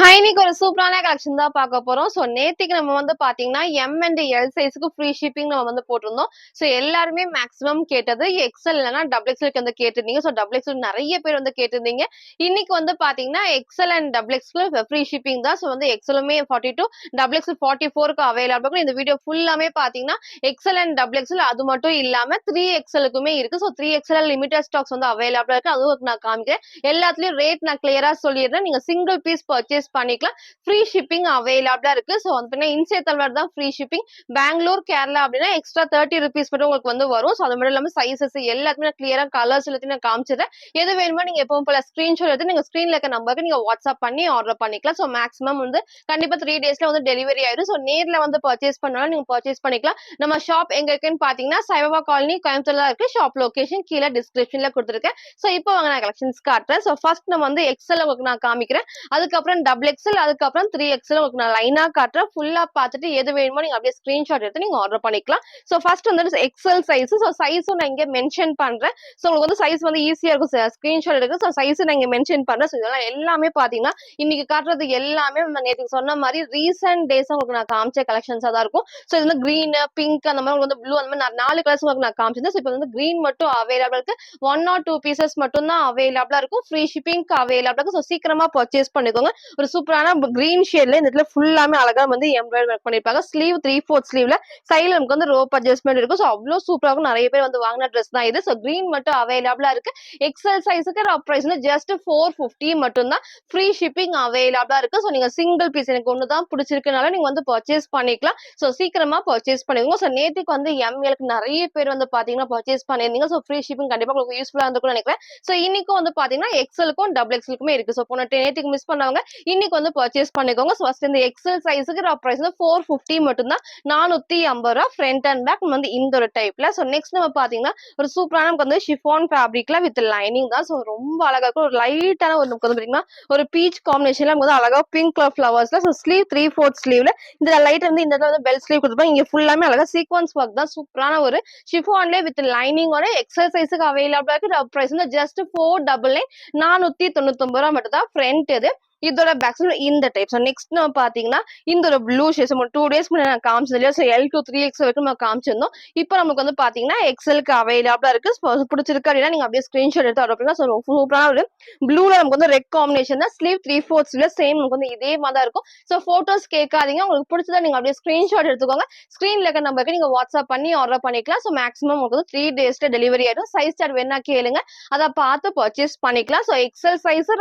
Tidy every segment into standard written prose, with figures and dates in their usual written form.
இன்னைக்கு ஒரு சூப்பரான கலெக்ஷன் தான் பார்க்க போறோம். சோ நேத்திக்கு நம்ம வந்து பாத்தீங்கன்னா எம் அண்ட் எல் சைஸ்க்கு ஃப்ரீ ஷிப்பிங் நம்ம வந்து போட்டிருந்தோம். சோ எல்லாருமே மேக்ஸிமம் கேட்டது எக்ஸ்எல் இல்லைன்னா டபுள் எக்ஸ்எல் வந்து கேட்டிருந்தீங்க. சோ டபுள் எக்ஸ்எல் நிறைய பேர் வந்து கேட்டிருந்தீங்க. இன்னைக்கு வந்து பாத்தீங்கன்னா XL and double XL free shipping தான். சோ வந்து எக்ஸ்எலுமே 42 டபுள் எக்ஸ்எல் 44க்கு அவைலபிள் இருக்கும். இந்த வீடியோ ஃபுல்லாமே பாத்தீங்கன்னா எக்ஸ்எல் அண்ட் டபுள் எக்ஸ்எல் அது மட்டும் இல்லாம 3XLக்குமே இருக்கு. சோ 3XL லிமிடெட் ஸ்டாக்ஸ் வந்து அவைலபிளா இருக்கு. அதுவும் நான் காமிக்கிறேன். எல்லாத்துலயும் ரேட் நான் கிளியரா சொல்லிடுறேன். நீங்க சிங்கிள் பீஸ் பர்ச்சேஸ் பண்ணிக்கலாம். ஃப்ரீ ஷிப்பிங் அவைலபிளா இருக்கு. சோ வந்து இன்சைட் தமிழ்நாடு தான் ஃப்ரீ ஷிப்பிங். பெங்களூர் கேரளா அப்படின்னா எக்ஸ்ட்ரா 30 rupees மட்டும் உங்களுக்கு வந்து வரும். சோ அது மட்டும் இல்லாம சைசஸ் எல்லாத்துமே நான் கிளியரா கலர்ஸ் எல்லாத்தையும் நான் காமிச்சிடுறேன். எது வேணுமோ நீங்க எப்பவும் போல ஸ்கிரீன்ஷாட் எடுத்து நீங்க ஸ்கிரீன்ல இருக்க நம்பருக்கு நீங்க வாட்ஸ்அப் பண்ணி ஆர்டர் பண்ணிக்கலாம். சோ மேக்ஸிமம் வந்து கண்டிப்பா 3 daysல வந்து டெலிவரி ஆயிடும். சோ நேர்ல வந்து பர்ச்சேஸ் பண்ணாலும் நீங்க பர்ச்சேஸ் பண்ணிக்கலாம். நம்ம ஷாப் எங்க இருக்குன்னு பாத்தீங்கன்னா சைவா காலனி கோயம்புத்தூர்ல இருக்கு. ஷாப் லொகேஷன் கீழே டிஸ்கிரிப்ஷன்ல கொடுத்துருக்கேன். சோ இப்போ வாங்க நான் கலெக்ஷன்ஸ் காட்டுறேன். சோ ஃபர்ஸ்ட் நம்ம வந்து எக்ஸ்எல் உங்களுக்கு நான் காமிக்கிறேன். அதுக்கப்புறம் டபுள் எக்ஸ்எல் அதுக்கப்புறம் 3XL உங்களுக்கு நான் லைனா காட்டுறேன். ஃபுல்லா பார்த்துட்டு எது வேணுமோ நீங்க அப்படியே ஸ்கிரீன்ஷாட் எடுத்து நீங்க ஆர்டர் பண்ணிக்கலாம். சோ ஃபர்ஸ்ட் வந்து எக்ஸ்எல் சைஸ். சோ சைஸும் நான் இங்க மென்ஷன் பண்றேன். சோ உங்களுக்கு வந்து சைஸ் வந்து ஈஸியா இருக்கும் ஸ்கிரீன்ஷாட் எடுக்க. சோ சைஸ் நான் இங்க மென்ஷன் பண்றேன். சோ இதெல்லாம் எல்லாமே பாத்தீங்கன்னா இன்னைக்கு காட்டுறது எல்லாமே நான் நேற்று சொன்ன மாதிரி ரீசெண்ட் டேஸ் உங்களுக்கு நான் காமிச்ச கலெக்ஷன்ஸா தான் இருக்கும். சோ இது வந்து கிரீன் பிங்க் அந்த மாதிரி வந்து ப்ளூ அந்த மாதிரி 4 கலர்ஸ் உங்களுக்கு நான் காமிச்சிருந்தேன். இப்போ வந்து கிரீன் மட்டும் அவைலபிள் இருக்கு. 1 or 2 pieces மட்டும் தான் அவைலபிளா இருக்கும். ஃப்ரீ ஷிப்பிங்க்கு அவைலபிளா இருக்கு. சோ சீக்கிரமா பர்ச்சேஸ் பண்ணிக்கோங்க. ஒரு சூப்பரான கிரீன் ஷேட்ல இந்த இடத்துல ஃபுல்லாமே அழகா வந்து எம்ப்ராய்டரி ஒர்க் பண்ணிருப்பாங்க. ஸ்லீவ் 3/4 ஸ்லீவ்ல சைடுல நமக்கு வந்து ரோப் அட்ஜஸ்ட்மெண்ட் இருக்கும். சோ அவ்வளவு சூப்பரா இருக்கும். நிறைய பேர் வந்து வாங்கின ட்ரெஸ் தான் இது. சோ கிரீன் மட்டும் அவைலபிளா இருக்கு. எக்ஸ்எல் சைஸுக்கு பிரைஸ் வந்து ஜஸ்ட் 450 மட்டும் தான். ஃப்ரீ ஷிப்பிங் அவைலபிளா இருக்கு. சோ நீங்க சிங்கிள் பீஸ் எனக்கு ஒண்ணுதான் பிடிச்சிருக்கனால நீங்க வந்து பர்ச்சேஸ் பண்ணிக்கலாம். சோ சீக்கிரமா பர்ச்சேஸ் பண்ணிக்கோங்க. சோ நேத்துக்கு வந்து எம்எல்க்கு நிறைய பேர் வந்து பாத்தீங்கன்னா பர்ச்சேஸ் பண்ணிருந்தீங்க. சோ ஃப்ரீ ஷிப்பிங் கண்டிப்பா உங்களுக்கு யூஸ்ஃபுல்லா இருந்திருக்கும்னு நினைக்கிறேன். சோ இன்னைக்கும் வந்து பாத்தீங்கன்னா எக்ஸ்எலுக்கும் டபுள் எக்ஸ்எலுக்குமே இருக்கு. சோ போன நேத்துக்கு மிஸ் பண்ணவங்க இன்னைக்கு வந்து பர்ச்சேஸ் பண்ணிக்கோங்க. ஃபர்ஸ்ட் இந்த எக்ஸ்எல் சைஸுக்கு பிரைஸ் வந்து 450 மட்டும் தான். 450 ரூபாய் ஃப்ரண்ட் அண்ட் பேக் வந்து இந்த ஒரு டைப்ல. சோ நெக்ஸ்ட் நம்ம பாத்தீங்கன்னா ஒரு சூப்பரான நமக்கு வந்து ஷிஃபான் ஃபேப்ரிக்ல வித் லைனிங் தான். சோ ரொம்ப அழகா இருக்கும். ஒரு லைட்டான ஒரு நமக்கு வந்து பாத்தீங்கன்னா ஒரு பீச் காம்பினேஷன்ல நமக்கு வந்து அழகா பிங்க் கலர் ஃபிளவர்ஸ்ல. சோ ஸ்லீவ் 3/4 ஸ்லீவ்ல இந்த லைட் வந்து இந்த இடத்துல வந்து பெல் ஸ்லீவ் கொடுத்துருப்பாங்க. இங்க ஃபுல்லாமே அழகா சீக்வன்ஸ் ஒர்க் தான். சூப்பரான ஒரு ஷிஃபான்ல வித் லைனிங்கோட எக்ஸ்எல் சைஸுக்கு அவைலபிளா இருக்கு. பிரைஸ் வந்து ஜஸ்ட் 499 499 ரூபாய் மட்டும் தான். ஃப்ரண்ட் இது இதோட பேக் இந்த டைப். ஸோ நெக்ஸ்ட் நம்ம பாத்தீங்கன்னா இந்த ஒரு ப்ளூ ஷேட்ஸ் 2 days முன்னாடி நான் காமிச்சது இல்லையா. ஸோ L to 3XL வரைக்கும் நம்ம காமிச்சிருந்தோம். இப்போ நமக்கு வந்து பாத்தீங்கன்னா எக்ஸ்எல்க்கு அவைலபிளா இருக்கு. பிடிச்சிருக்கு அப்படின்னா நீங்க அப்படியே ஸ்கிரீன்ஷாட் எடுத்து ஆர்டர் பண்ணலாம். ஸோ சூப்பரான ஒரு ப்ளூல நமக்கு வந்து ரெட் காம்பினேஷன் தான். ஸ்லீவ் 3/4 சேம் நமக்கு வந்து இதே மாதிரி தான் இருக்கும். ஸோ போட்டோஸ் கேட்காதீங்க. உங்களுக்கு பிடிச்சதா நீங்க அப்படியே ஸ்கிரீன்ஷாட் எடுத்துக்கோங்க. ஸ்கிரீன்ல இருக்க நம்பருக்கு நீங்க வாட்ஸ்அப் பண்ணி ஆர்டர் பண்ணிக்கலாம். ஸோ மேக்ஸிமம் உங்களுக்கு வந்து 3 daysல டெலிவரி ஆயிடும். சைஸ் சார்ட் வேணா கேளுங்க. அதை பார்த்து பர்ச்சேஸ் பண்ணிக்கலாம். ஸோ எக்ஸ்எல் சைஸ்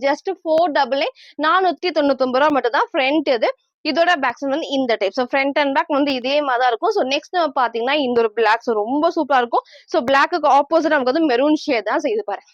ஜஸ்ட் 499 499 ரூபாய் மட்டும் தான். ஃப்ரண்ட் இது இதோட பேக் வந்து இந்த type. So front and back வந்து இதே மாதிரி தான் இருக்கும். ஸோ நெக்ஸ்ட் நம்ம பாத்தீங்கன்னா இந்த ஒரு பிளாக். ஸோ ரொம்ப சூப்பரா இருக்கும். ஸோ பிளாக்கு ஆப்போசிட் நமக்கு வந்து மெரூன் ஷேட் தான். ஸோ இது பாரு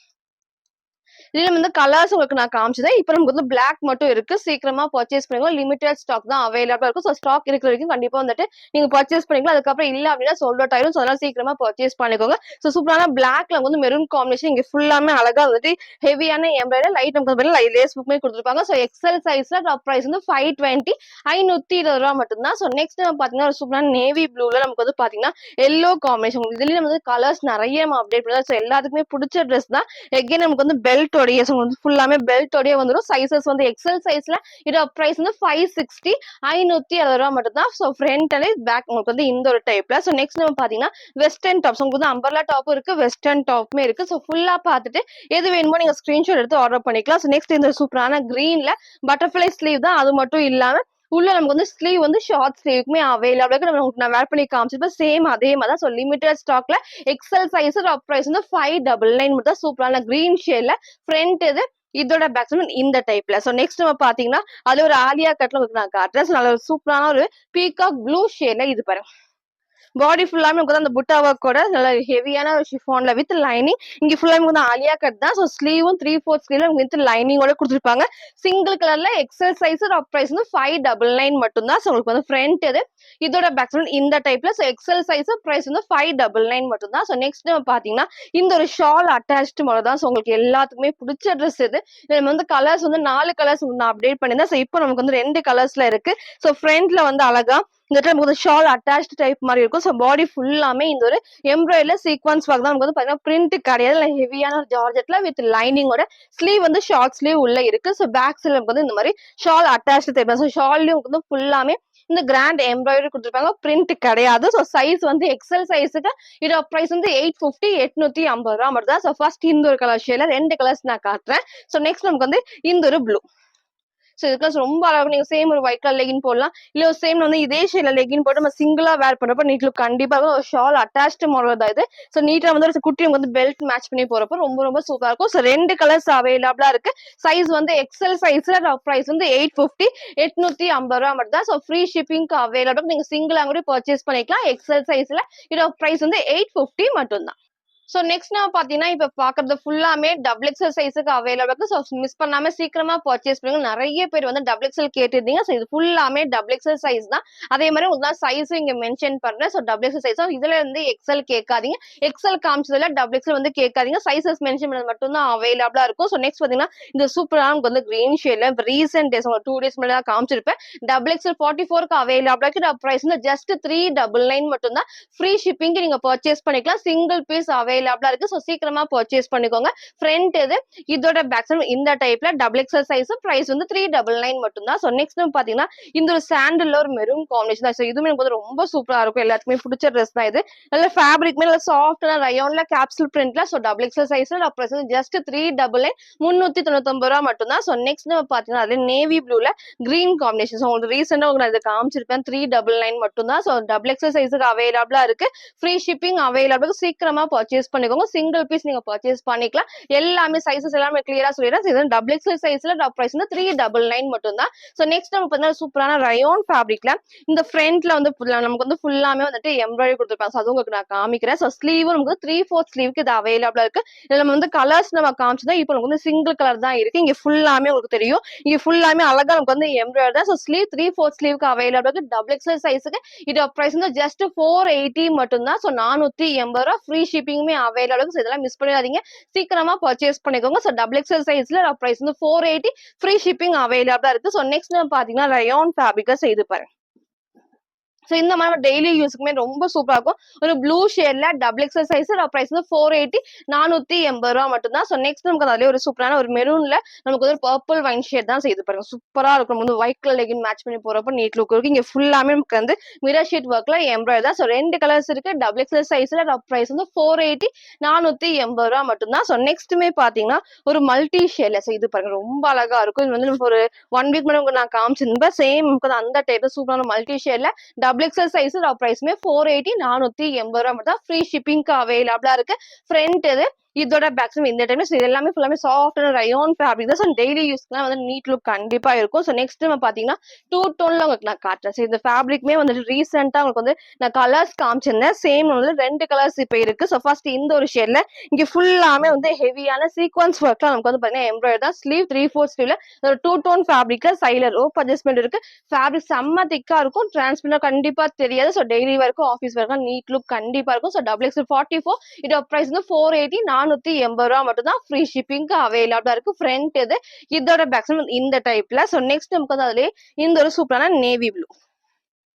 இதுல வந்து கலர்ஸ் உங்களுக்கு நான் காமிச்சதேன். இப்போ நமக்கு வந்து பிளாக் மட்டும் இருக்கு. சீக்கிரமா பர்ச்சேஸ் பண்ணிக்கோங்க. லிமிடெட் ஸ்டாக் தான் அவைலபிளா இருக்கும். ஸோ ஸ்டாக் இருக்கிற வரைக்கும் கண்டிப்பா வந்துட்டு நீங்க பர்ச்சேஸ் பண்ணிக்கலாம். அதுக்கப்புறம் இல்ல அப்படின்னா சோல்ட் அவுட் ஆயிரும். ஸோ அதனால சீக்கிரமா பர்ச்சேஸ் பண்ணிக்கோங்க. ஸோ சூப்பரான பிளாக்ல வந்து மெரூன் காம்பினேஷன் இங்க ஃபுல்லாமே அழகா வந்துட்டு ஹெவியான எம்ப்ராய்டரி லைட் நமக்கு லேஸ் புக்மே கொடுத்துருப்பாங்க. ஸோ எக்ஸ்எல் சைஸ்ல டாப் பிரைஸ் வந்து 520 520 ரூபாய் மட்டும் தான். ஸோ நெக்ஸ்ட் நம்ம பாத்தீங்கன்னா ஒரு சூப்பரான நேவி ப்ளூல நமக்கு வந்து பாத்தீங்கன்னா எல்லோ காம்பினேஷன். இதுலயும் வந்து கலர்ஸ் நிறைய நம்ம அப்டேட் பண்ணலாம். ஸோ எல்லாத்துக்குமே பிடிச்ச ட்ரெஸ் தான். எகைன் நமக்கு வந்து பெல்ட் வந்து ஃபுல்லாமே பெல்ட் ஓடியே வந்துடும். சைசஸ் வந்து எக்ஸ்எல் சைஸ்ல இதோட பிரைஸ் வந்து 560 560 ரூபாய் மட்டும் தான். ஸோ ஃப்ரண்ட் அண்ட் பேக் உங்களுக்கு வந்து இந்த ஒரு டைப்ல. ஸோ நெக்ஸ்ட் நம்ம பாத்தீங்கன்னா வெஸ்டர்ன் டாப்ஸ் உங்களுக்கு வந்து அம்பர்லா டாப்பும் இருக்கு. வெஸ்டர்ன் டாப்புமே இருக்கு. ஸோ ஃபுல்லா பார்த்துட்டு எது வேணுமோ நீங்க ஸ்கிரீன்ஷாட் எடுத்து ஆர்டர் பண்ணிக்கலாம். ஸோ நெக்ஸ்ட் இந்த சூப்பரான கிரீன்ல பட்டர்ஃபிளை ஸ்லீவ் தான். அது மட்டும் இல்லாம உள்ள நமக்கு வந்து ஸ்லீவ் வந்து ஷார்ட் ஸ்லீவுக்குமே அவைலபிளா இருக்கு. நான் வேர் பண்ணி காமிச்சிருப்பேன். சேம் அதே மாதிரி தான். ஸோ லிமிடெட் ஸ்டாக்ல எக்ஸ்எல் சைஸ் பிரைஸ் வந்து 599 மட்டும் தான். சூப்பரான கிரீன் ஷேட்ல ஃப்ரண்ட் இது இதோட பேக் இந்த டைப்ல. சோ நெக்ஸ்ட் நம்ம பாத்தீங்கன்னா அது ஒரு ஆலியா கட்ல உங்களுக்கு நான் காட்டுறேன். நல்ல ஒரு சூப்பரான ஒரு பீகாக் ப்ளூ ஷேட்ல இது பாருங்க. பாடி ஃபுல்லாமே நமக்கு அந்த புட்டா ஒர்க்கோட நல்ல ஹெவியான ஒரு ஷிஃபான்ல வித் லைனிங். இங்க ஃபுல்லாமே வந்து ஆலியா கட் தான். ஸோ ஸ்லீவும் 3/4 ஸ்லீவ்ல வித் லைனிங்கோட கொடுத்துருப்பாங்க. சிங்கிள் கலர்ல எக்ஸ்எல் சைஸ் பிரைஸ் வந்து 599 மட்டும் தான். ஸோ உங்களுக்கு வந்து ஃப்ரண்ட் இது இதோட பேக் இந்த டைப்ல. ஸோ எக்ஸ்எல் சைஸ் பிரைஸ் வந்து 599 மட்டும் தான். ஸோ நெக்ஸ்ட் நம்ம பாத்தீங்கன்னா இந்த ஒரு ஷால் அட்டாச்டு மாதிரி தான். ஸோ உங்களுக்கு எல்லாத்துக்குமே பிடிச்ச ட்ரெஸ் இது. இதுல வந்து கலர்ஸ் வந்து 4 கலர்ஸ் நான் அப்டேட் பண்ணியிருந்தேன். ஸோ இப்போ நமக்கு வந்து 2 கலர்ஸ்ல இருக்கு. ஸோ ஃப்ரண்ட்ல வந்து அழகா இந்த இடத்துல நமக்கு வந்து ஷால் அட்டாச்ட் டைப் மாதிரி இருக்கும். ஸோ பாடி ஃபுல்லாமே இந்த ஒரு எம்ப்ராய்டரியில சீக்வன்ஸ் ஒர்க் தான் நமக்கு வந்து பாத்தீங்கன்னா பிரிண்ட் கிடையாது. இல்லை ஹெவியான ஒரு ஜார்ஜெட்ல வித் லைனிங்கோட ஸ்லீவ் வந்து ஷார்ட் ஸ்லீவ் உள்ள இருக்கு. ஸோ பேக் சைட்ல நமக்கு வந்து இந்த மாதிரி ஷால் அட்டாச்ட் டைப். ஸோ ஷால்லயும் வந்து ஃபுல்லாமே இந்த கிராண்ட் எம்ப்ராய்டரி கொடுத்துருப்பாங்க. பிரிண்ட் கிடையாது. ஸோ சைஸ் வந்து எக்ஸல் சைஸுக்கு இதோட பிரைஸ் வந்து 850 850 ரூபா மட்டும் தான். ஸோ ஃபர்ஸ்ட் இந்த ஒரு கலர் ஷேட்ல 2 கலர்ஸ் நான் காட்டுறேன். ஸோ நெக்ஸ்ட் நமக்கு வந்து இந்த ஒரு ப்ளூ. ஸோ இதுக்கு ரொம்ப அழகாக நீங்க சேம் ஒரு ஒயிட் கலர் லெகின் போடலாம். இல்ல ஒரு சேம் வந்து இதே ஷேட்ல லெகின் போட்டு நம்ம சிங்கிளா வேர் பண்றப்ப நீட் லுக் கண்டிப்பா ஒரு ஷால் அட்டாச்ட் மாடல் தான் இது. ஸோ நீட்டா வந்து ஒரு குட்டி வந்து பெல்ட் மேட்ச் பண்ணி போறப்ப ரொம்ப ரொம்ப சூப்பரா இருக்கும். ஸோ 2 கலர்ஸ் அவைலபிளா இருக்கு. சைஸ் வந்து எக்ஸல் சைஸ்ல பிரைஸ் வந்து 850 850 ரூபா மட்டும் தான். ஸோ ஃப்ரீ ஷிப்பிங்க்கு அவைலபிள். நீங்க சிங்கிளா கூட பர்ச்சேஸ் பண்ணிக்கலாம். எக்ஸல் சைஸ்ல இதோட பிரைஸ் வந்து 850 மட்டும் தான். ஸோ நெக்ஸ்ட் நம்ம பாத்தீங்கன்னா இப்ப பாக்குறது ஃபுல்லாமே டபுள் எக்ஸல் சைஸுக்கு அவைலபிள் இருக்கு. ஸோ மிஸ் பண்ணாம சீக்கிரமா பர்ச்சேஸ் பண்ணுங்க. நிறைய பேர் வந்து டபுள் எக்ஸல் கேட்டிருந்தீங்க. ஸோ இது ஃபுல்லாமே டபுள் எக்ஸல் சைஸ் தான். அதே மாதிரி உங்களுக்கு சைஸும் இங்க மென்ஷன் பண்றேன். ஸோ டபுள் எக்ஸல் சைஸ் இதுல இருந்து எக்ஸல் கேட்காதீங்க. எக்ஸல் காமிச்சதுல டபுள் எக்ஸல் வந்து கேட்காதீங்க. சைசஸ் மென்ஷன் பண்ணது மட்டும் தான் அவைலபிளா இருக்கும். ஸோ நெக்ஸ்ட் பாத்தீங்கன்னா இந்த சூப்பரான உங்களுக்கு வந்து கிரீன் ஷேட்ல ரீசென்ட் டேஸ் ஒரு 2 டேஸ் முன்னாடி தான் காமிச்சிருப்பேன். டபுள் எக்ஸல் 44க்கு அவைலபிளா இருக்கு. பிரைஸ் வந்து ஜஸ்ட் 399 மட்டும் தான். ஃப்ரீ ஷிப்பிங்க்கு நீங்க பர்ச்சேஸ் பண்ணிக்கலாம். சிங்கிள் பீஸ் அவைலபிளா இருக்கு. ஸோ சீக்கிரமா பர்ச்சேஸ் பண்ணிக்கோங்க. ஃப்ரண்ட் இது இதோட பேக் சைடு இந்த டைப்ல டபுள் எக்ஸல் சைஸ் பிரைஸ் வந்து 399 மட்டும் தான். ஸோ நெக்ஸ்ட் பாத்தீங்கன்னா இந்த ஒரு சாண்டல்ல ஒரு மெரூன் காம்பினேஷன் தான். ஸோ இதுவுமே எனக்கு வந்து ரொம்ப சூப்பரா இருக்கும். எல்லாத்துக்குமே பிடிச்ச ட்ரெஸ் தான் இது. நல்ல ஃபேப்ரிக் மேல சாஃப்டான ரயோன்ல கேப்சூல் பிரிண்ட்ல. ஸோ டபுள் எக்ஸல் சைஸ்ல பிரைஸ் வந்து ஜஸ்ட் 399 399 ரூபா மட்டும் தான். ஸோ நெக்ஸ்ட் பாத்தீங்கன்னா அதுல நேவி ப்ளூல கிரீன் காம்பினேஷன். ஸோ உங்களுக்கு ரீசெண்டா உங்களுக்கு இதை காமிச்சிருப்பேன். 399 மட்டும் தான். ஸோ டபுள் எக்ஸல் சைஸுக்கு அவைலபிளா இருக்கு. Free shipping available. சீக்கிரமா பர்ச்சேஸ் பண்ணிக்கோங்க. சிங்கிள் பீஸ் நீங்க பர்ச்சேஸ் பண்ணிக்கலாம். எல்லாமே சைஸஸ் எல்லாமே கிளியரா சொல்லிடுறேன். இது டபுள் எக்ஸல் சைஸ்ல பிரைஸ் வந்து 399 மட்டும் தான். சோ நெக்ஸ்ட் நம்ம பார்த்தா சூப்பரான ரயோன் ஃபேப்ரிக்ல இந்த ஃப்ரண்ட்ல வந்து நமக்கு வந்து ஃபுல்லாமே வந்துட்டு எம்ப்ராய்டரி கொடுத்துருப்பாங்க. அது உங்களுக்கு நான் காமிக்கிறேன். சோ ஸ்லீவ் நமக்கு 3/4 ஸ்லீவுக்கு இது அவைலபிளா இருக்கு. இதுல நம்ம வந்து கலர்ஸ் நம்ம காமிச்சதா இப்போ நமக்கு வந்து சிங்கிள் கலர் தான் இருக்கு. இங்க ஃபுல்லாமே உங்களுக்கு தெரியும். இங்க ஃபுல்லாமே அழகா நமக்கு வந்து எம்ப்ராய்டரி தான். சோ ஸ்லீவ் 3/4 ஸ்லீவுக்கு அவைலபிளா இருக்கு. டபுள் எக்ஸல் சைஸுக்கு இதோட பிரைஸ் வந்து ஜஸ்ட் 480 மட்டும் தான். சோ 480 ரூபா. ஃப்ரீ ஷிப்பிங்குமே அவைலபிள் இருக்கு. இதெல்லாம் மிஸ் பண்ணிடாதீங்க. சீக்கிரமா பர்ச்சேஸ் பண்ணிக்கோங்க. சோ டபுள் எக்ஸல் சைஸ்ல பிரைஸ் வந்து 480 ஃப்ரீ ஷிப்பிங் அவைலபிளா இருக்கு. சோ நெக்ஸ்ட் பாத்தீங்கன்னா ரயோன் ஃபேப்ரிக்கா செய்து பாருங்க. சோ இந்த மாதிரி டெய்லி யூஸ்க்குமே ரொம்ப சூப்பரா இருக்கும். ஒரு ப்ளூ ஷேட்ல டபுள் எக்ஸல் சைஸ் பிரைஸ் வந்து 480 480 ரூபா மட்டும் தான். சோ நெக்ஸ்ட் நமக்கு அதுல ஒரு சூப்பரான ஒரு மெரூன்ல நமக்கு ஒரு பர்பிள் வைன் ஷேட் தான் செய்து பாருங்க. சூப்பரா இருக்கும். வந்து ஒயிட் கலர் லெகின் மேட்ச் பண்ணி போறப்ப நீட் லுக் இருக்கு. இங்க ஃபுல்லாமே நமக்கு வந்து மிரர் ஷீட் ஒர்க்ல எம்ப்ராய்டரி தான். சோ 2 கலர்ஸ் இருக்கு. டபுள் எக்ஸல் சைஸ்ல பிரைஸ் வந்து 480 480 ரூபா மட்டும் தான். சோ நெக்ஸ்ட்டுமே பாத்தீங்கன்னா ஒரு மல்டி ஷேட்ல செய்து பாருங்க. ரொம்ப அழகா இருக்கும். இது வந்து ஒரு 1 வீக் முன்னாடி நான் காமிச்சிருந்தேன். சேம் அந்த டைப்ல சூப்பரான மல்டி ஷேட்ல டபுள் எக்ஸல் சைஸ் பிரைஸ்மே 480 480 ரூபா மட்டும் தான். ஃப்ரீ ஷிப்பிங்க்கு அவைலபிளா இருக்கு. ஃப்ரண்ட் இது இதோட பேக் சைடு இந்த டைம்ல இது எல்லாமே ஃபுல்லாமே சாஃப்டான ரயோன் ஃபேப்ரிக் தான். ஸோ டெய்லி யூஸ்க்குலாம் வந்து நீட் லுக் கண்டிப்பா இருக்கும். ஸோ நெக்ஸ்ட் நம்ம பாத்தீங்கன்னா 2 டோன்ல உங்களுக்கு நான் காட்டுறேன். ஸோ இந்த ஃபேப்ரிக்மே வந்து ரீசெண்டா உங்களுக்கு வந்து நான் கலர்ஸ் காமிச்சிருந்தேன். சேம் வந்து 2 கலர்ஸ் இப்போ இருக்கு. ஸோ ஃபர்ஸ்ட் இந்த ஒரு ஷேட்ல இங்க ஃபுல்லாமே வந்து ஹெவியான சீக்வன்ஸ் ஒர்க்ல நமக்கு வந்து பாத்தீங்கன்னா எம்ப்ராய்டரி தான். ஸ்லீவ் 3/4 ஸ்லீவ்ல ஒரு 2 டோன் ஃபேப்ரிக்ல சைடுல ரோப் அட்ஜஸ்ட்மெண்ட் இருக்கு. ஃபேப்ரிக் செம்ம திக்கா இருக்கும். டிரான்ஸ்பரண்டா கண்டிப்பா தெரியாது. ஸோ டெய்லி வரைக்கும் ஆஃபீஸ் வரைக்கும் நீட் லுக் கண்டிப்பா இருக்கும். ஸோ டபுள் எக்ஸ் 44 இதோட பிரைஸ் வந்து 480 480 ரூபா மட்டும் தான். ஃப்ரீ ஷிப்பிங்க்கு அவைலபிளா இருக்கு. ஃப்ரண்ட் இது இதோட பேக் சைடு இந்த டைப்ல. ஸோ நெக்ஸ்ட் நமக்கு வந்து அதுலயே இந்த ஒரு சூப்பரான நேவி ப்ளூ.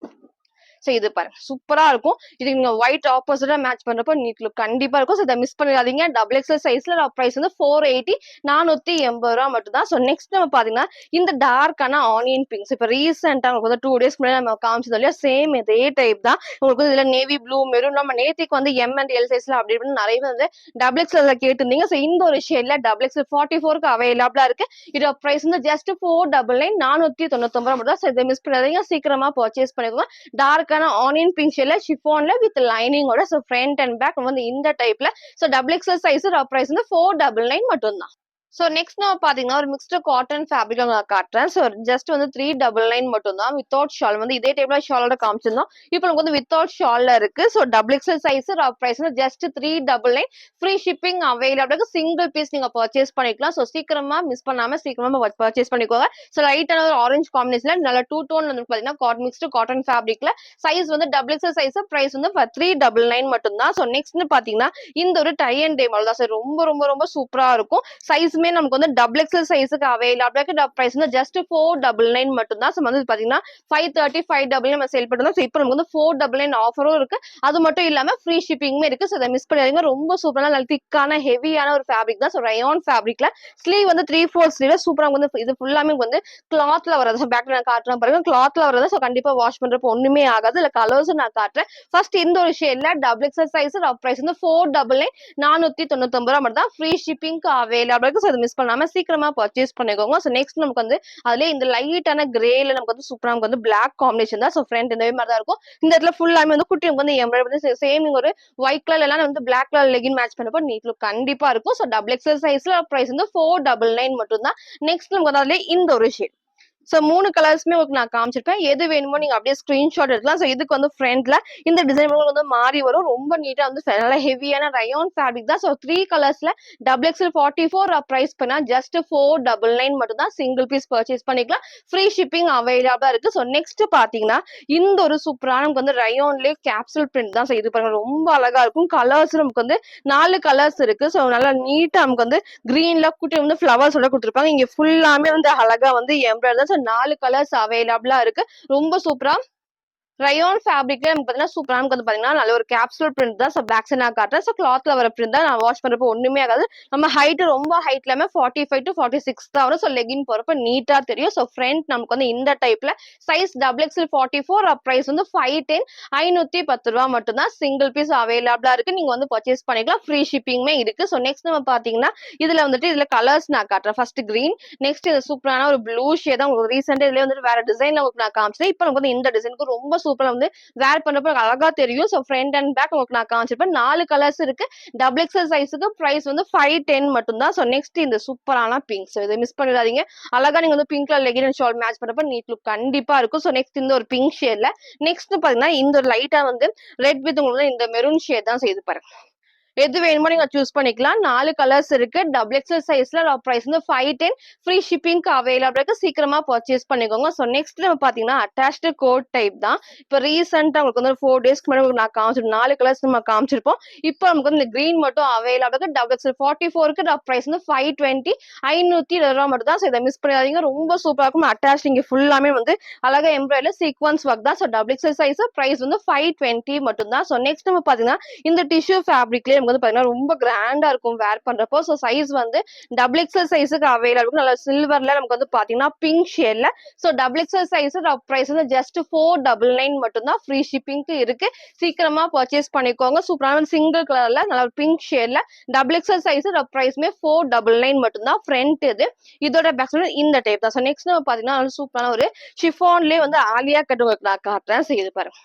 சோ இது பாருங்க சூப்பரா இருக்கும். இது நீங்க ஒயிட் ஆப்போசிட்டா மேட்ச் பண்றப்போ நீட் லுக் கண்டிப்பா இருக்கும். சோ இதை மிஸ் பண்ணிடாதீங்க. டபுள் எக்ஸல் சைஸ்ல பிரைஸ் வந்து 480 480 ரூபா மட்டும் தான். சோ நெக்ஸ்ட் நம்ம பாத்தீங்கன்னா இந்த டார்க்கான ஆனியன் பிங்க்ஸ் இப்ப ரீசெண்டா உங்களுக்கு வந்து 2 டேஸ் முன்னாடி நம்ம காமிச்சது இல்லையா சேம் இதே டைப் தான். உங்களுக்கு இதுல நேவி ப்ளூ மெரூன் நம்ம நேத்திக்கு வந்து எம் அண்ட் எல் சைஸ்ல அப்படி இப்படின்னு நிறைய வந்து டபுள் எக்ஸ்எல் கேட்டிருந்தீங்க. சோ இந்த ஒரு ஷேட்ல டபுள் எக்ஸ்எல் 44க்கு அவைலபிளா இருக்கு. இதோட பிரைஸ் வந்து ஜஸ்ட் 499 499 ரூபா மட்டும் தான். சோ இதை மிஸ் பண்ணாதீங்க. சீக்கிரமா பர்ச்சேஸ் பண்ணிக்கோங்க. டார்க்கான ஆனியன் பிங்க் ஷேட்ல ஷிஃபான்ல வித் லைனிங்கோட. சோ ஃப்ரண்ட் அண்ட் பேக் வந்து இந்த டைப்ல. So double XL size price வந்து 499 மட்டும் தான். சோ நெக்ஸ்ட் நம்ம பாத்தீங்கன்னா ஒரு மிக்ஸ்டு காட்டன் ஃபேப்ரிக் நான் காட்டுறேன். சோ ஜஸ்ட் வந்து 399 மட்டும் தான். வித்தவுட் ஷால் வந்து இதே டைப்ல ஷாலோட காமிச்சிருந்தோம். இப்போ நமக்கு வந்து வித்தவுட் ஷால்ல இருக்கு. So double XL size price வந்து ஜஸ்ட் 399 ஃப்ரீ ஷிப்பிங் அவைலபிளா இருக்கு. சிங்கிள் பீஸ் நீங்க பர்ச்சேஸ் பண்ணிக்கலாம். சோ சீக்கிரமா மிஸ் பண்ணாம சீக்கிரமா பர்ச்சேஸ் பண்ணிக்கோங்க. சோ லைட்டான ஒரு ஆரஞ்சு காம்பினேஷன்ல நல்ல 2 டோன் வந்து பாத்தீங்கன்னா மிக்ஸ்டு காட்டன் ஃபேப்ரிக்ல சைஸ் வந்து டபுள் எக்ஸ்எல் சைஸ் பிரைஸ் வந்து 399 மட்டும் தான். சோ நெக்ஸ்ட் பாத்தீங்கன்னா இந்த ஒரு டை அண்ட் டே மாடல் தான். ரொம்ப ரொம்ப ரொம்ப சூப்பரா இருக்கும். சைஸ்மே எல்லாமே நமக்கு வந்து டபுள் எக்ஸல் சைஸுக்கு அவைலபிளா இருக்கு. பிரைஸ் வந்து ஜஸ்ட் 499 மட்டும் தான். வந்து பாத்தீங்கன்னா 530 5 நம்ம சேல் பண்ணுறோம். இப்போ நமக்கு வந்து 499 ஆஃபரும் இருக்கு. அது மட்டும் இல்லாம ஃப்ரீ ஷிப்பிங்குமே இருக்கு. ஸோ அதை மிஸ் பண்ணிடுங்க. ரொம்ப சூப்பரான நல்ல திக்கான ஹெவியான ஒரு ஃபேப்ரிக் தான். ஸோ ரயான் ஃபேப்ரிக்ல ஸ்லீவ் வந்து 3/4 ஸ்லீவ் சூப்பரா வந்து இது ஃபுல்லாமே வந்து கிளாத்ல வரது. பேக்ல நான் காட்டுறேன் பாருங்க, கிளாத்ல வரது. ஸோ கண்டிப்பா வாஷ் பண்றப்போ ஒண்ணுமே ஆகாது. இல்ல கலர்ஸும் நான் காட்டுறேன். ஃபர்ஸ்ட் இந்த ஒரு ஷேட்ல டபுள் எக்ஸல் சைஸ் பிரைஸ் வந்து 499 499 மட்டும் தான். ஃப்ரீ ஷிப்பிங்க்கு அவைலபிள் இருக்கு. ஸோ அதை மிஸ் பண்ணாம சீக்கிரமா பர்ச்சேஸ் பண்ணிக்கோங்க. ஸோ நெக்ஸ்ட் நமக்கு வந்து அதுல இந்த லைட்டான கிரேல நமக்கு வந்து சூப்பரா நமக்கு வந்து பிளாக் காம்பினேஷன் தான். ஸோ ஃப்ரண்ட் இந்த மாதிரி தான் இருக்கும். இந்த இடத்துல ஃபுல்லாமே வந்து குட்டி வந்து எம்ப்ராய்டரி சேம் ஒரு ஒயிட் கலர் எல்லாம் வந்து பிளாக் கலர் லெகின் மேட்ச் பண்ணப்போ நீட் லுக் கண்டிப்பா இருக்கும். ஸோ டபுள் எக்ஸல் சைஸ்ல பிரைஸ் வந்து 499 மட்டும் தான். நெக்ஸ்ட் நமக்கு வந்து அதுல இந்த ஒரு ஷேட். ஸோ 3 கலர்ஸ்மே உங்களுக்கு நான் காமிச்சிருப்பேன். எது வேணுமோ நீங்க அப்படியே ஸ்கிரீன்ஷாட் எடுக்கலாம். ஸோ இதுக்கு வந்து ஃப்ரண்ட்ல இந்த டிசைன் வந்து மாறி வரும். ரொம்ப நீட்டா வந்து நல்லா ஹெவியான ரயான் ஃபேப்ரிக் தான். ஸோ 3 கலர்ஸ்ல டபுள் எக்ஸல் 44 பிரைஸ் பண்ணா ஜஸ்ட் 499 மட்டும் தான். சிங்கிள் பீஸ் பர்ச்சேஸ் பண்ணிக்கலாம். ஃப்ரீ ஷிப்பிங் அவைலபிளா இருக்கு. ஸோ நெக்ஸ்ட் பாத்தீங்கன்னா இந்த ஒரு சூப்பரான நமக்கு வந்து ரயான்லேயே கேப்சூல் பிரிண்ட் தான். ஸோ இது பாருங்க ரொம்ப அழகா இருக்கும். கலர்ஸ் நமக்கு வந்து 4 கலர்ஸ் இருக்கு. ஸோ நல்லா நீட்டா நமக்கு வந்து கிரீன்ல குட்டி வந்து ஃபிளவர்ஸோட கொடுத்துருப்பாங்க. இங்க ஃபுல்லாமே வந்து அழகா வந்து எம்ப்ராய்டரி 4 கலர்ஸ் அவைலபிளா இருக்கு. ரொம்ப சூப்பரா ரயான் ஃபேப்ரிக்ல நமக்கு பாத்தீங்கன்னா சூப்பரா நமக்கு வந்து பாத்தீங்கன்னா நல்ல ஒரு கேப்சூல் பிரிண்ட் தான். ஸோ பேக் சைட் நான் காட்டுறேன். ஸோ கிளாத்ல வர பிரிண்ட் தான். நான் வாஷ் பண்றப்போ ஒண்ணுமே ஆகாது. நம்ம ஹைட் ரொம்ப ஹைட் இல்லாம 45 to 46 தான் வரும். ஸோ லெகின் போறப்ப நீட்டா தெரியும். ஸோ ஃப்ரண்ட் நமக்கு வந்து இந்த டைப்ல சைஸ் டபுள் எக்ஸல் 44 பிரைஸ் வந்து 510 510 ரூபா மட்டும் தான். சிங்கிள் பீஸ் அவைலபிளா இருக்கு. நீங்க வந்து பர்ச்சேஸ் பண்ணிக்கலாம். ஃப்ரீ ஷிப்பிங்குமே இருக்கு. ஸோ நெக்ஸ்ட் நம்ம பாத்தீங்கன்னா இதுல வந்துட்டு இதுல கலர்ஸ் நான் காட்டுறேன். ஃபர்ஸ்ட் கிரீன், நெக்ஸ்ட் இது சூப்பரான ஒரு ப்ளூ ஷேட் தான். உங்களுக்கு ரீசெண்டா இதுல வந்துட்டு வேற டிசைன்ல உங்களுக்கு நான் காமிச்சேன். இப்போ நமக்கு வந்து இந்த டிசைனுக்கு ரொம்ப சூப்பரா வந்து வேர் பண்றப்ப அழகா தெரியும். ஸோ ஃப்ரண்ட் அண்ட் பேக் உங்களுக்கு நான் காமிச்சிருப்பேன். 4 கலர்ஸ் இருக்கு. டபுள் எக்ஸல் சைஸுக்கு பிரைஸ் வந்து 510 மட்டும் தான். ஸோ நெக்ஸ்ட் இந்த சூப்பரான பிங்க். ஸோ இதை மிஸ் பண்ணிடாதீங்க. அழகா நீங்க வந்து பிங்க்ல லெகின் அண்ட் ஷால் மேட்ச் பண்றப்ப நீட் லுக் கண்டிப்பா இருக்கும். ஸோ நெக்ஸ்ட் இந்த ஒரு பிங்க் ஷேட்ல நெக்ஸ்ட் பாத்தீங்கன்னா இந்த ஒரு லைட்டா வந்து ரெட் வித் உங்களுக்கு இந்த மெரூன் ஷேட் தான் செய்து பாருங்க. எது வேணுமோ நீங்க சூஸ் பண்ணிக்கலாம். 4 கலர்ஸ் இருக்கு. டபுள் எக்ஸல் சைஸ்ல பிரைஸ் வந்து 510 ஃப்ரீ ஷிப்பிங்க்கு அவைலபிள் இருக்கு. சீக்கிரமா பர்ச்சேஸ் பண்ணிக்கோங்க. ஸோ நெக்ஸ்ட் நம்ம பாத்தீங்கன்னா அட்டாச்டு கோட் டைப் தான். இப்போ ரீசெண்டா உங்களுக்கு வந்து 4 டேஸ்க்கு முன்னாடி நான் காமிச்சிருப்போம். 4 கலர்ஸ் நம்ம காமிச்சிருப்போம். இப்போ நமக்கு வந்து இந்த கிரீன் மட்டும் அவைலபிள் இருக்கு. டபுள் எக்ஸல் 44க்கு பிரைஸ் வந்து 520 520 ரூபா மட்டும் தான். ஸோ இதை மிஸ் பண்ணிடாதீங்க. ரொம்ப சூப்பரா இருக்கும். அட்டாச் இங்க ஃபுல்லாமே வந்து அழகா எம்ப்ராய்டரி சீக்வன்ஸ் ஒர்க் தான். So double XL size price வந்து 520 மட்டும் தான். ஸோ நெக்ஸ்ட் நம்ம பாத்தீங்கன்னா இந்த டிஷ்யூ ஃபேப்ரிக்லயே வந்து பாத்தீங்கன்னா ரொம்ப கிராண்டா இருக்கும் வேர் பண்றப்போ. ஸோ சைஸ் வந்து டபுள் எக்ஸல் சைஸுக்கு அவைலபிள். நல்ல சில்வர்ல நமக்கு வந்து பாத்தீங்கன்னா பிங்க் ஷேட்ல. So double XL size price வந்து ஜஸ்ட் 499 மட்டும் தான். ஃப்ரீ ஷிப்பிங்க்கு இருக்கு. சீக்கிரமா பர்ச்சேஸ் பண்ணிக்கோங்க. சூப்பரான சிங்கிள் கலர்ல நல்ல பிங்க் ஷேட்ல டபுள் எக்ஸல் சைஸ் பிரைஸ்மே 499 மட்டும் தான். ஃப்ரண்ட் இதோட பேக் இந்த டைப் தான். ஸோ நெக்ஸ்ட் நம்ம பாத்தீங்கன்னா சூப்பரான ஒரு ஷிஃபான்லயே வந்து ஆலியா கட் உங்களுக்கு நான் காட்டுறேன். செய்து பாருங்க,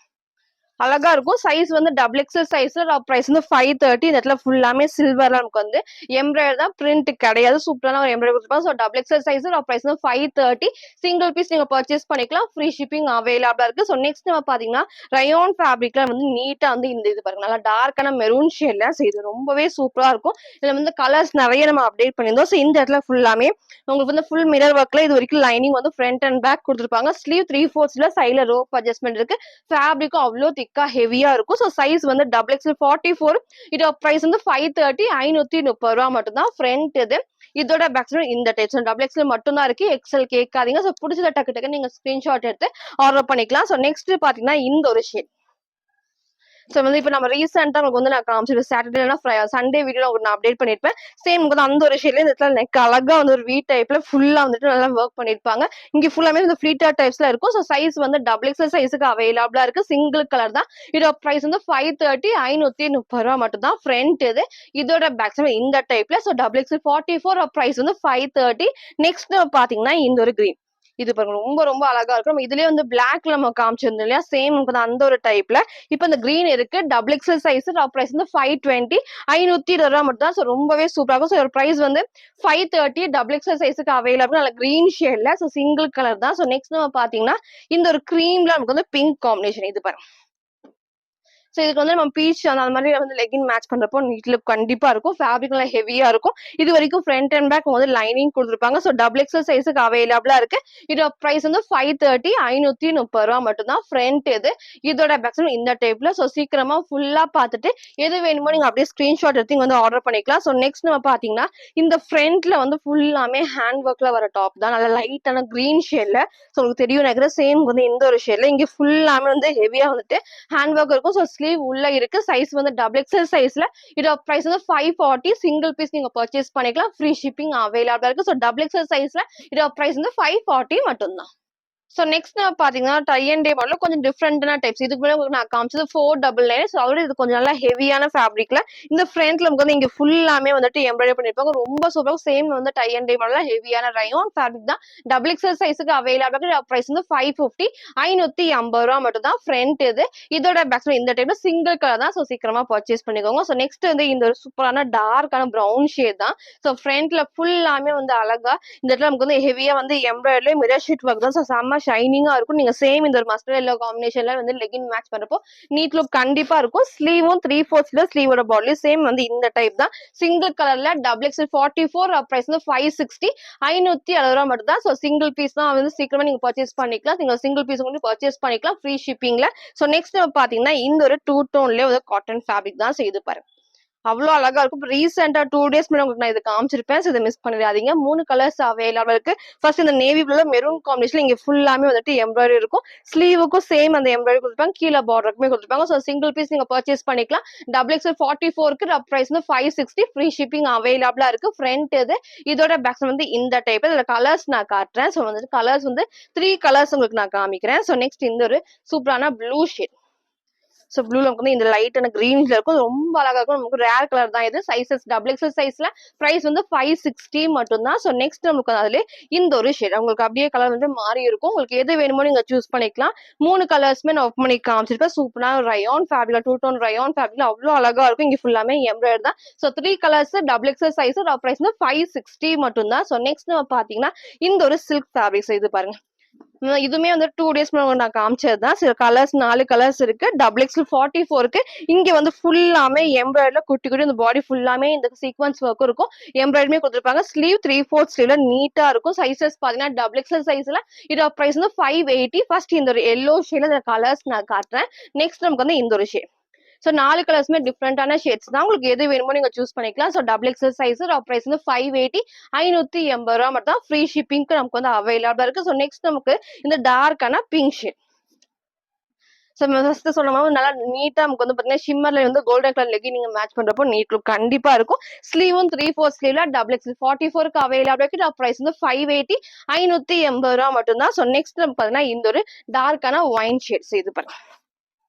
அழகா இருக்கும். சைஸ் வந்து டபுள் எக்ஸல் சைஸ் பிரைஸ் வந்து 530. இந்த இடத்துல ஃபுல்லாமே சில்வர்ல நமக்கு வந்து எம்ப்ராய்டரி தான், பிரிண்ட் கிடையாது. சூப்பரான ஒரு எம்ப்ராய்டரி கொடுத்துருப்பாங்க. So double XL size price வந்து 530. சிங்கிள் பீஸ் நீங்க பர்ச்சேஸ் பண்ணிக்கலாம். ஃப்ரீ ஷிப்பிங் அவைலபிளா இருக்கு. ஸோ நெக்ஸ்ட் நம்ம பாத்தீங்கன்னா ரயான் ஃபேப்ரிக்ல வந்து நீட்டா வந்து இந்த இது பாருங்க, நல்லா டார்க்கான மெரூன் ஷேட்ல செய்து ரொம்பவே சூப்பரா இருக்கும். இதுல வந்து கலர்ஸ் நிறைய நம்ம அப்டேட் பண்ணியிருந்தோம். ஸோ இந்த இடத்துல ஃபுல்லாமே உங்களுக்கு வந்து ஃபுல் மிரர் ஒர்க்ல இது வரைக்கும் லைனிங் வந்து ஃப்ரண்ட் அண்ட் பேக் கொடுத்துருப்பாங்க. ஸ்லீவ் 3/4 சைட்ல ரோப் அட்ஜஸ்ட்மெண்ட் இருக்கு. ஃபேப்ரிக்கும் அவ்வளோ திக்கா ஹெவியா இருக்கும். ஸோ சைஸ் வந்து டபுள் எக்ஸல் 44. இதோட பிரைஸ் வந்து 530 530 ரூபா மட்டும் தான். ஃப்ரண்ட் இதோட பேக் இந்த டைப் டபுள் எக்ஸல் மட்டும் தான் இருக்கு. எக்ஸல் கேட்காதீங்க. ஸோ பிடிச்சத டக்கு டக்கு நீங்க ஸ்கிரீன்ஷாட் எடுத்து ஆர்டர் பண்ணிக்கலாம். ஸோ நெக்ஸ்ட் பாத்தீங்கன்னா இந்த ஒரு ஷேட். ஸோ வந்து இப்போ நம்ம ரீசெண்டா உங்களுக்கு வந்து நான் காமிச்சிருப்பேன். சாட்டர்டே சண்டே வீடியோ உங்களுக்கு நான் அப்டேட் பண்ணிருப்பேன். சேம் வந்து அந்த ஒரு ஷேட்ல இந்த இடத்துல நெக் அழகா வந்து ஒரு வி டைப்ல ஃபுல்லா வந்துட்டு நல்லா ஒர்க் பண்ணிருப்பாங்க. இங்க ஃபுல்லாமே இந்த ஃபிளீட்டர் டைப்ஸ்ல இருக்கும். ஸோ சைஸ் வந்து டபுள் எக்ஸல் சைஸுக்கு அவைலபிளா இருக்கு. சிங்கிள் கலர் தான். இதோட பிரைஸ் வந்து 530 530 ரூபா மட்டும் தான். ஃப்ரண்ட் இதோட பேக் சைடு இந்த டைப்ல. ஸோ டபுள் எக்ஸல் 44 பிரைஸ் வந்து 530. நெக்ஸ்ட் பாத்தீங்கன்னா இந்த ஒரு கிரீன். இது பாருங்க ரொம்ப ரொம்ப அழகா இருக்கும். நம்ம இதுலயே வந்து பிளாக்ல நம்ம காமிச்சிருந்தோம் இல்லையா, சேம் அந்த ஒரு டைப்ல இப்ப இந்த கிரீன் இருக்கு. டபுள் எக்ஸல் சைஸ் பிரைஸ் வந்து 520 520 ரூபா மட்டும் தான். ஸோ ரொம்பவே சூப்பரா இருக்கும். ஸோ ஒரு பிரைஸ் வந்து 530 டபுள் எக்ஸல் சைஸுக்கு அவைலபிள். நல்ல கிரீன் ஷேட்ல. ஸோ சிங்கிள் கலர் தான். ஸோ நெக்ஸ்ட் நம்ம பாத்தீங்கன்னா இந்த ஒரு கிரீம்ல நமக்கு வந்து பிங்க் காம்பினேஷன். இது பாருங்க, சோ இதுக்கு வந்து நம்ம பீச் அந்த மாதிரி வந்து லெகின் மேட்ச் பண்றப்போ நீட் லுக் கண்டிப்பா இருக்கும். ஃபேப்ரிக் எல்லாம் ஹெவியா இருக்கும். இது வரைக்கும் ஃப்ரண்ட் அண்ட் பேக் வந்து லைனிங் கொடுத்துருப்பாங்க. சோ டபுள் எக்ஸல் சைஸுக்கு அவைலபிளா இருக்கு. இதோட பிரைஸ் வந்து 530 530 ரூபா மட்டும் தான். ஃப்ரண்ட் இதோட பேக் இந்த டைப்ல. சோ சீக்கிரமா ஃபுல்லா பார்த்துட்டு எது வேணுமோ நீங்க அப்படியே ஸ்கிரீன்ஷாட் எடுத்து வந்து ஆர்டர் பண்ணிக்கலாம். சோ நெக்ஸ்ட் நம்ம பாத்தீங்கன்னா இந்த ஃப்ரண்ட்ல வந்து ஃபுல்லாமே ஹேண்ட் ஒர்க்ல வர டாப் தான். நல்ல லைட்டான கிரீன் ஷேட்ல. சோ உங்களுக்கு தெரியும் நினைக்கிறேன். சேம் வந்து இந்த ஒரு ஷேட்ல இங்க ஃபுல்லாமே வந்து ஹெவியா வந்துட்டு ஹேண்ட் ஒர்க் இருக்கும். ஸோ ஸ்லீவ் உள்ள இருக்கு. சைஸ் வந்து டபுள் எக்ஸல் சைஸ்ல. இதோட பிரைஸ் வந்து 540. சிங்கிள் பீஸ் நீங்க பர்ச்சேஸ் பண்ணிக்கலாம். ஃப்ரீ ஷிப்பிங் அவைலபிளா இருக்கு. ஸோ டபுள் எக்ஸல் சைஸ்ல இதோட பிரைஸ் வந்து 540 மட்டும் தான். சோ நெக்ஸ்ட் நம்ம பாத்தீங்கன்னா டை அண்ட் டே மாடல கொஞ்சம் டிஃப்ரெண்டான டைப்ஸ். இதுக்கு முன்னாடி உங்களுக்கு நான் காமிச்சது 499. சோ ஆல்ரெடி இது கொஞ்சம் நல்லா ஹெவியான ஃபேப்ரிக்ல இந்த ஃப்ரண்ட்ல நமக்கு வந்து இங்க ஃபுல்லாமே வந்துட்டு எம்ப்ராய்டரி பண்ணிருப்பாங்க. ரொம்ப சூப்பரா சேம் வந்து டை அண்ட் டே மாடல ஹெவியான ரயோன் ஃபேப்ரிக் தான். டபுள் எக்ஸல் சைஸுக்கு அவைலபிள். பிரைஸ் வந்து 550 550 ரூபா மட்டும் தான். ஃப்ரண்ட் இதோட பேக்ல இந்த டைப்ல சிங்கிள் கலர் தான். சோ சீக்கிரமா பர்ச்சேஸ் பண்ணிக்கோங்க. சோ நெக்ஸ்ட் வந்து இந்த ஒரு சூப்பரான டார்க்கான பிரவுன் ஷேட் தான். சோ ஃப்ரண்ட்ல ஃபுல்லாமே வந்து அழகா இந்த இடத்துல நமக்கு வந்து ஹெவியா வந்து எம்ப்ராய்டரி மிரர் ஷீட் ஒர்க் தான். சோ செம்ம ஷைனிங்கா இருக்கும். நீங்க சேம் இந்த ஒரு மஸ்டர்ட் எல்லோ காம்பினேஷன்ல வந்து லெகின் மேட்ச் பண்றப்போ நீட் லுக் கண்டிப்பா இருக்கும். ஸ்லீவும் 3/4 ஸ்லீவோட பாடி சேம் வந்து இந்த டைப் தான். சிங்கிள் கலர்ல டபுள் எக்ஸ் 44 பிரைஸ் வந்து 560 560 ரூபா மட்டும் தான். சோ சிங்கிள் பீஸ் தான் வந்து சீக்கிரமா நீங்க பர்ச்சேஸ் பண்ணிக்கலாம். நீங்க சிங்கிள் பீஸ் வந்து பர்ச்சேஸ் பண்ணிக்கலாம் ஃப்ரீ ஷிப்பிங்ல. சோ நெக்ஸ்ட் பாத்தீங்கன்னா இந்த ஒரு 2 டோன்லயே ஒரு காட்டன் ஃபேப்ரிக் தான். சோ இது பாருங்க அவ்வளவு அழகா இருக்கும். ரீசெண்டா 2 டேஸ் முன்னாடி உங்களுக்கு நான் இது காமிச்சிருப்பேன். இதை மிஸ் பண்ணிடாதீங்க. 3 கலர்ஸ் அவைலபிள் இருக்கு. ஃபர்ஸ்ட் இந்த நேவி ப்ளூல மெரூன் காம்பினேஷன்ல இங்க ஃபுல்லாமே வந்துட்டு எம்ப்ராய்டரி இருக்கும். ஸ்லீவுக்கும் சேம் அந்த எம்ப்ராய்டரி கொடுத்துருப்பாங்க. கீழே பார்டருக்குமே கொடுத்துருப்பாங்க. ஸோ சிங்கிள் பீஸ் நீங்க பர்ச்சேஸ் பண்ணிக்கலாம். டபுள் எக்ஸ் 44க்கு பிரைஸ் வந்து 560 ஃப்ரீ ஷிப்பிங் அவைலபிளா இருக்கு. ஃப்ரண்ட் இதோட பேக்ஸ் வந்து இந்த டைப். இதுல கலர்ஸ் நான் காட்டுறேன். ஸோ வந்துட்டு கலர்ஸ் வந்து 3 கலர்ஸ் உங்களுக்கு நான் காமிக்கிறேன். ஸோ நெக்ஸ்ட் இந்த ஒரு சூப்பரான ப்ளூ ஷேட். சோ ப்ளூல வந்து இந்த லைட்டான கிரீன்ல இருக்கும். ரொம்ப அழகா இருக்கும். நமக்கு ரேர் கலர் தான் இது. சைஸஸ் டபுள் எக்ஸல் சைஸ்ல பிரைஸ் வந்து 560 மட்டும் தான். சோ நெக்ஸ்ட் நமக்கு அதுல இந்த ஒரு ஷேட் உங்களுக்கு அப்படியே கலர் வந்து மாறி இருக்கும். உங்களுக்கு எது வேணுமோ நீங்க சூஸ் பண்ணிக்கலாம். 3 கலர்ஸ்மே நான் ஓப்பன் பண்ணி காமிச்சிருப்பேன். சூப்பரான ரயான் ஃபேப்ரிக்ல 2 டோன் ரயான் ஃபேப்ரிக்ல அவ்வளவு அழகா இருக்கும். இங்க ஃபுல்லாமே எம்ப்ராய்டரி தான். So 3 colours double XL size price வந்து 560 மட்டும் தான். சோ நெக்ஸ்ட் நம்ம பாத்தீங்கன்னா இந்த ஒரு சில்க் ஃபேப்ரிக்ஸ் இது பாருங்க. இதுமே வந்து 2 டேஸ் நான் காமிச்சதுதான். சில கலர்ஸ் 4 கலர்ஸ் இருக்கு. டபுள் எக்ஸ் 44க்கு இங்க வந்து ஃபுல்லாமே எம்ப்ராய்டரில குட்டி குட்டி இந்த பாடி ஃபுல்லாமே இந்த சீக்வன்ஸ் ஒர்க்கும் இருக்கும். எம்ப்ராய்டரியுமே கொடுத்துருப்பாங்க. ஸ்லீவ் 3/4 ஸ்லீவ்ல நீட்டா இருக்கும். சைசஸ் பாத்தீங்கன்னா டபுள் எக்ஸல் சைஸ்ல இதோட பிரைஸ் வந்து 580. ஃபர்ஸ்ட் இந்த ஒரு எல்லோ ஷேட்ல இந்த கலர்ஸ் நான் காட்டுறேன். நெக்ஸ்ட் நமக்கு வந்து இந்த ஒரு ஷேட். சோ 4 கலர்ஸ்மே டிஃப்ரெண்டான ஷேட்ஸ் தான். உங்களுக்கு எது வேணுமோ நீங்க சூஸ் பண்ணிக்கலாம். So double XL size price வந்து 580 580 ரூபா மட்டும் தான். ஃப்ரீ ஷிப்பிங்க்கு நமக்கு வந்து அவைலபிளா இருக்கு. சோ நெக்ஸ்ட் நமக்கு இந்த டார்க்கான பிங்க் ஷேட். சோ ஃபர்ஸ்ட் சொன்ன மாதிரி நல்லா நீட்டா நமக்கு வந்து பாத்தீங்கன்னா ஷிம்மர்ல வந்து கோல்டன் கலர் லெகின் நீங்க மேட்ச் பண்றப்போ நீட் லுக் கண்டிப்பா இருக்கும். ஸ்லீவும் 3/4 ஸ்லீவ்ல டபுள் எக்ஸ் 44க்கு அவைலபிளா இருக்கு. பிரைஸ் வந்து 580 580 ரூபா மட்டும் தான். சோ நெக்ஸ்ட் நம்ம பாத்தீங்கன்னா இந்த ஒரு டார்க்கான ஒயின் ஷேட்ஸ் இது பாருங்க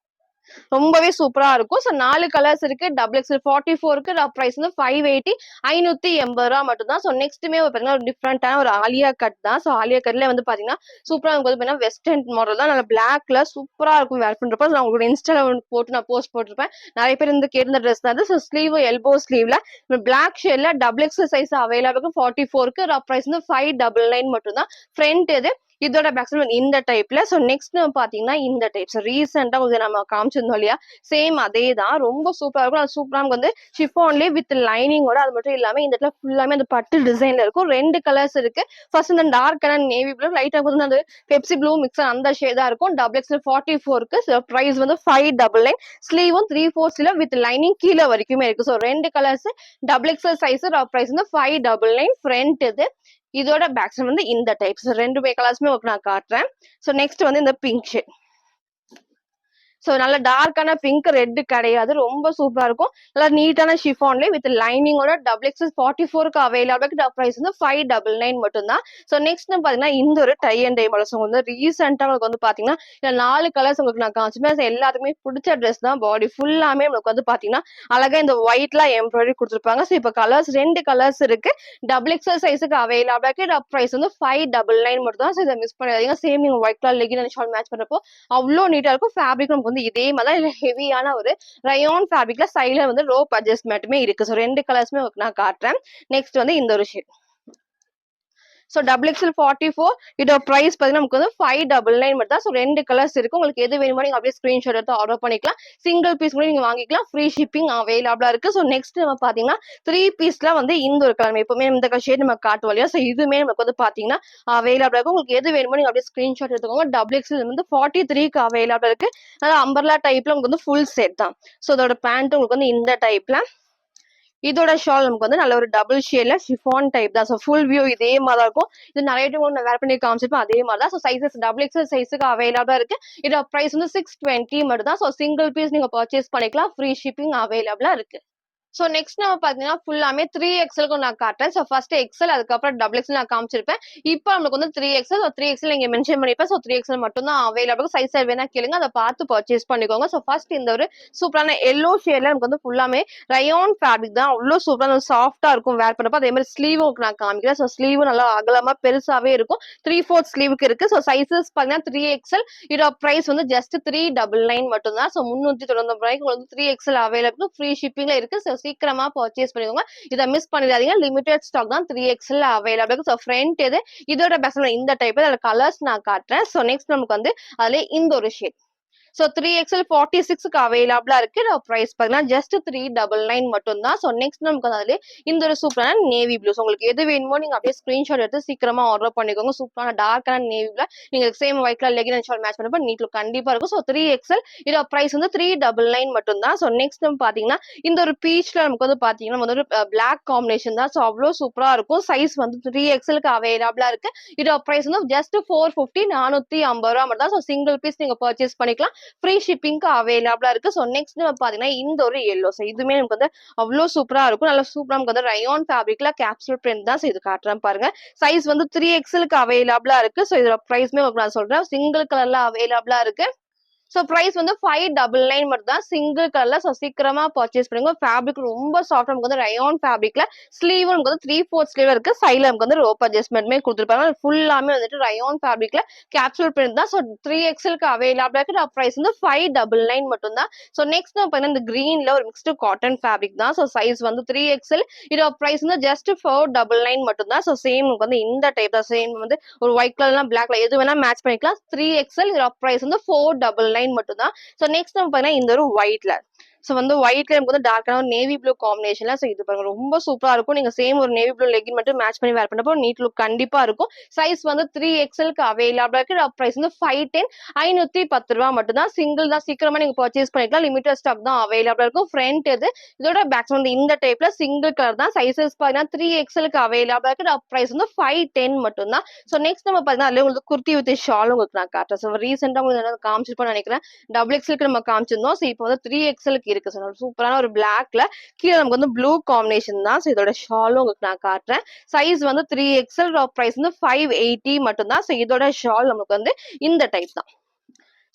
ரொம்பவே சூப்பரா இருக்கும். சோ 4 கலர்ஸ் இருக்கு. டபுள் எக்ஸ் 44க்கு பிரைஸ் வந்து 580 580 ரூபா மட்டும் தான். சோ நெக்ஸ்ட்டுமே பாத்தீங்கன்னா ஒரு டிஃப்ரெண்டான ஒரு ஆலியா கட் தான். சோ ஆலியா கட்ல வந்து பாத்தீங்கன்னா சூப்பரா இருக்கும். பாத்தீங்கன்னா வெஸ்டர்ன் மாடல் தான். நல்ல பிளாக்ல சூப்பரா இருக்கும் வேர் பண்றப்ப. நான் உங்களோட இன்ஸ்டால போட்டு நான் போஸ்ட் போட்டிருப்பேன். நிறைய பேர் இந்த கேட்ட ட்ரெஸ் தான். சோ ஸ்லீவ் எல்போ ஸ்லீவ்ல பிளாக் ஷேட்ல டபுள் எக்ஸ் சைஸ் அவைலபிள் 44க்கு பிரைஸ் வந்து 599 மட்டும் தான். ஃப்ரண்ட் இதோட பேக் இந்த டைப்ல. சோ நெக்ஸ்ட் பாத்தீங்கன்னா இந்த டைப்ஸ் ரீசெண்டா கொஞ்சம் நம்ம காமிச்சிருந்தோம் இல்லையா, சேம் அதே தான். ரொம்ப சூப்பரா இருக்கும். அது சூப்பரா வந்து ஷிஃபான்லயே வித் லைனிங்கோட. அது மட்டும் இல்லாம இந்த இடத்துல ஃபுல்லாமே அந்த பட்டு டிசைன்ல இருக்கும். 2 கலர்ஸ் இருக்கு. ஃபர்ஸ்ட் இந்த டார்க் கலர் நேவி ப்ளூ, லைட்டா வந்து அந்த பெப்சி ப்ளூ மிக்ஸ் அந்த ஷேடா இருக்கும். டபுள் எக்ஸ் 44க்கு பிரைஸ் வந்து 599. ஸ்லீவும் 3/4 வித் லைனிங் கீழே வரைக்குமே இருக்கு. So 2 colours double XL size price வந்து 599. ஃப்ரண்ட் இதோட பேக்ஸ் வந்து இந்த டைப்ஸ் 2 கலர்ஸ்மே நான் காட்டுறேன். சோ நெக்ஸ்ட் வந்து இந்த பிங்க் ஷேட். சோ நல்ல டார்க்கான பிங்க் ரெட் கிடையாது. ரொம்ப சூப்பரா இருக்கும். நல்லா நீட்டான ஷிஃபான்ல வித் லைனிங்கோட டபுள் எக்ஸ் 44க்கு அவைலபிள். பிரைஸ் வந்து 599 மட்டும் தான். சோ நெக்ஸ்ட் பாத்தீங்கன்னா இந்த ஒரு டை அண்ட் டை மாடல்ஸ் வந்து ரீசெண்டா உங்களுக்கு வந்து பாத்தீங்கன்னா இந்த 4 கலர்ஸ் உங்களுக்கு நான் காமிச்சிருப்பேன். எல்லாத்துக்குமே பிடிச்ச ட்ரெஸ் தான். பாடி ஃபுல்லாமே உங்களுக்கு வந்து பாத்தீங்கன்னா அழகா இந்த ஒயிட்ல எம்ப்ராய்டரி கொடுத்துருப்பாங்க. சோ இப்ப கலர்ஸ் 2 கலர்ஸ் இருக்கு. டபுள் எக்ஸல் சைஸுக்கு அவைலபிள் இருக்கு. பிரைஸ் வந்து 599 மட்டும் தான். சோ இதை மிஸ் பண்ணாதீங்க. சேம் நீங்க white colour legging and shawl match பண்றப்போ அவ்வளோ நீட்டா இருக்கும். ஃபேப்ரிக் நமக்கு வந்து இதே மாதிரி இல்ல ஹெவியான ஒரு ரயான் ஃபேப்ரிக்ல சைடுல வந்து ரோப் அட்ஜஸ்ட்மெண்ட்டுமே இருக்கு. சோ 2 கலர்ஸ்மே நான் காட்டுறேன். நெக்ஸ்ட் வந்து இந்த ஒரு ஷேட். ஸோ டபுள் எக்ஸ்எல் 44 இதோட பிரைஸ் பார்த்தீங்கன்னா நமக்கு வந்து 599 மட்டும் தான். ஸோ 2 கலர்ஸ் இருக்கு. உங்களுக்கு எது வேணுமோ நீங்க அப்படியே ஸ்கிரீன்ஷாட் எடுத்து ஆர்டர் பண்ணிக்கலாம். சிங்கிள் பீஸ் கூட நீங்க வாங்கிக்கலாம். ஃப்ரீ ஷிப்பிங் அவைலபிளா இருக்கு. ஸோ நெக்ஸ்ட் நம்ம பாத்தீங்கன்னா 3 பீஸ்ல வந்து இந்த ஒரு கலர் எப்பவுமே இந்த ஷேட் நம்ம காட்டுவோம் இல்லையா? ஸோ இதுவுமே நமக்கு வந்து பாத்தீங்கன்னா அவைலபிளா இருக்கு. உங்களுக்கு எது வேணுமோ நீங்க அப்படியே ஸ்கிரீன்ஷாட் எடுத்துக்கோங்க. டபுள் எக்ஸ்எல் வந்து 43க்கு அவைலபிளா இருக்கு. அதாவது அம்பர்லா டைப்ல உங்களுக்கு வந்து ஃபுல் செட் தான். ஸோ இதோட பேண்ட் உங்களுக்கு வந்து இந்த டைப்ல, இதோட ஷால் நமக்கு வந்து நல்ல ஒரு டபுள் ஷேட்ல ஷிஃபான் டைப் தான். ஸோ ஃபுல் வியூ இதே மாதிரி தான் இருக்கும். இது நிறைய டைம் நான் வேர் பண்ணி காமிச்சிருப்பேன் அதே மாதிரி தான். ஸோ சைசஸ் டபுள் எக்ஸ்எல் சைஸுக்கு அவைலபிளா இருக்கு. இதோட பிரைஸ் வந்து 620 மட்டும் தான். ஸோ சிங்கிள் பீஸ் நீங்க பர்ச்சேஸ் பண்ணிக்கலாம். ஃப்ரீ ஷிப்பிங் அவைலபிளா இருக்கு. ஸோ நெக்ஸ்ட் நம்ம பார்த்தீங்கன்னா ஃபுல்லாமே 3XL நான் காட்டுறேன். ஸோ ஃபர்ஸ்ட் எக்ஸல், அதுக்கப்புறம் டபுள் எக்ஸல் நான் காமிச்சிருப்பேன். இப்போ நமக்கு வந்து 3XL, 3XL நீங்க மென்ஷன் பண்ணிப்பேன். ஸோ 3XL மட்டும் தான் அவைலபிள். சைஸ் வேணா கேளுங்க, அதை பார்த்து பர்ச்சேஸ் பண்ணிக்கோங்க. ஸோ ஃபர்ஸ்ட் இந்த ஒரு சூப்பரான எல்லோ ஷேட்ல நமக்கு வந்து ஃபுல்லாமே ரயோன் ஃபேப்ரிக் தான். அவ்வளோ சூப்பரான சாஃப்டா இருக்கும் வேர் பண்ணப்போ. அதே மாதிரி ஸ்லீவும் நான் காமிக்கிறேன். ஸோ ஸ்லீவும் நல்லா அகலமா பெருசாவே இருக்கும். 3/4 ஸ்லீவுக்கு இருக்கு. ஸோ சைசஸ் பார்த்தீங்கன்னா 3XL. இதோட பிரைஸ் வந்து ஜஸ்ட் 399 மட்டும் தான். ஸோ 399 ரூபாய்க்கு உங்களுக்கு 3XL அவைலபிள். ஃப்ரீ ஷிப்பிங்ல இருக்கு. ஸோ சீக்கிரமா பர்ச்சேஸ் பண்ணிக்கோங்க. இதை மிஸ் பண்ணிடாதீங்க. லிமிடெட் ஸ்டாக் தான். 3XL available. ஸோ ஃப்ரண்ட் இது இதோட பெஸ்ட் இந்த டைப் கலர்ஸ் நான் காட்டுறேன். ஸோ நெக்ஸ்ட் நமக்கு வந்து அதுல இந்த ஒரு ஷேட். ஸோ 3XL 46க்கு அவைலபிளா இருக்கு. ப்ரைஸ் பார்த்தீங்கன்னா ஜஸ்ட் 399 மட்டும் தான். ஸோ நெக்ஸ்ட் நமக்கு வந்து இந்த ஒரு சூப்பரான நேவி ப்ளூ. உங்களுக்கு எது வேணுமோ நீங்க அப்படியே ஸ்கிரீன்ஷாட் எடுத்து சீக்கிரமா ஆர்டர் பண்ணிக்கோங்க. சூப்பரான டார்க்கான நேவி ப்ளூ நீங்க same white colour legging and shawl match பண்ணப்போ நீட் லுக் கண்டிப்பா இருக்கும். ஸோ 3XL இதோட பிரைஸ் வந்து 399 மட்டும் தான். ஸோ நெக்ஸ்ட் நம்ம பாத்தீங்கன்னா இந்த ஒரு பீச்ல நமக்கு வந்து பாத்தீங்கன்னா வந்து ஒரு பிளாக் காம்பினேஷன் தான். ஸோ அவ்வளோ சூப்பரா இருக்கும். சைஸ் வந்து 3XLக்கு அவைலபிளா இருக்கு. இதோட பிரைஸ் வந்து ஜஸ்ட் 450 450 ரூபா மட்டும் தான். ஸோ சிங்கிள் பீஸ் நீங்க பர்ச்சேஸ் பண்ணிக்கலாம். ஃப்ரீ ஷிப்பிங்க்கு அவைலபிளா இருக்கு. ஸோ நெக்ஸ்ட் நம்ம பாத்தீங்கன்னா இந்த ஒரு எல்லோ. ஸோ இதுமே நமக்கு வந்து அவ்வளோ சூப்பரா இருக்கும். நல்லா சூப்பரா நமக்கு வந்து ரயோன் ஃபேப்ரிக்ல கேப்சூல் பிரிண்ட் தான். ஸோ இது காட்டுறேன் பாருங்க. சைஸ் வந்து 3XLக்கு அவைலபிளா இருக்கு. ஸோ இதோட பிரைஸ்மே உங்களுக்கு நான் சொல்றேன். சிங்கிள் கலர்ல அவைலபிளா இருக்கு. ஸோ பிரைஸ் வந்து 599 மட்டும் தான். சிங்கிள் கலர்ல. ஸோ சீக்கிரமா பர்ச்சேஸ் பண்ணுங்க. ஃபேப்ரிக் ரொம்ப சாஃப்டா நமக்கு வந்து ரயோன் ஃபேப்ரிக்ல ஸ்லீவ் நமக்கு வந்து 3/4 ஸ்லீவ் இருக்கு. சைட்ல நமக்கு வந்து ரோப் அட்ஜஸ்ட்மெண்ட்மே கொடுத்துருப்பாங்க. ஃபுல்லாமே வந்துட்டு ரயோன் ஃபேப்ரிக்ல கேப்சூல் பிரிண்ட் தான். ஸோ 3XLக்கு அவைலபிளா இருக்கு. பிரைஸ் வந்து 599 மட்டும் தான். ஸோ நெக்ஸ்ட் பார்த்தீங்கன்னா இந்த கிரீன்ல ஒரு மிக்ஸ்டு காட்டன் ஃபேப்ரிக் தான். ஸோ சைஸ் வந்து 3XL. இதோட பிரைஸ் வந்து ஜஸ்ட் 499 மட்டும் தான். ஸோ சேம் நமக்கு வந்து இந்த டைப் தான். சேம் வந்து ஒரு ஒயிட் கலர்லாம் பிளாக்ல எது வேணா மேட்ச் பண்ணிக்கலாம். 3XL. இதோட பிரைஸ் வந்து 499 மட்டும் தான். ஸோ நெக்ஸ்ட் நம்ம பாத்தீங்கன்னா இந்த ஒரு ஒயிட்ல. ஸோ வந்து ஒயிட்ல நமக்கு வந்து டார்க்கான ஒரு நேவி ப்ளூ காம்பினேஷன்ல. ஸோ இது பாருங்க ரொம்ப சூப்பரா இருக்கும். நீங்க சேம் ஒரு நேவி ப்ளூ லெகின் மட்டும் மேட்ச் பண்ணி வேர் பண்ணப்போ நீட் லுக் கண்டிப்பா இருக்கும். சைஸ் வந்து 3XLக்கு அவைலபிளா இருக்கு. பிரைஸ் வந்து 510 510 ரூபா மட்டும் தான். சிங்கிள் தான். சீக்கிரமா நீங்க பர்ச்சேஸ் பண்ணிக்கலாம். லிமிடெட் ஸ்டாக் தான் அவைலபிளா இருக்கும். ஃப்ரண்ட் இது இதோட பேக் வந்து இந்த டைப்ல சிங்கிள் கலர் தான். சைசஸ் பாத்தீங்கன்னா 3XLக்கு அவைலபிளா இருக்கு. பிரைஸ் வந்து 510 மட்டும் தான். ஸோ நெக்ஸ்ட் நம்ம பாத்தீங்கன்னா அதுல உங்களுக்கு குர்த்தி வித் ஷால் உங்களுக்கு நான் காட்டுறேன். ஸோ ரீசெண்டா உங்களுக்கு காமிச்சிருப்போம்னு நினைக்கிறேன். டபுள் எக்ஸ்எல்க்கு நம்ம காமிச்சிருந்தோம். ஸோ இப்போ வந்து 3XLக்கு இருக்கு. ஸோ சூப்பரான ஒரு பிளாக்ல கீழே நமக்கு வந்து ப்ளூ காம்பினேஷன் தான். ஸோ இதோட ஷாலும் உங்களுக்கு நான் காட்டுறேன். சைஸ் வந்து 3XL. பிரைஸ் வந்து 580 மட்டும் தான். ஸோ இதோட ஷால் நமக்கு வந்து இந்த டைப் தான்.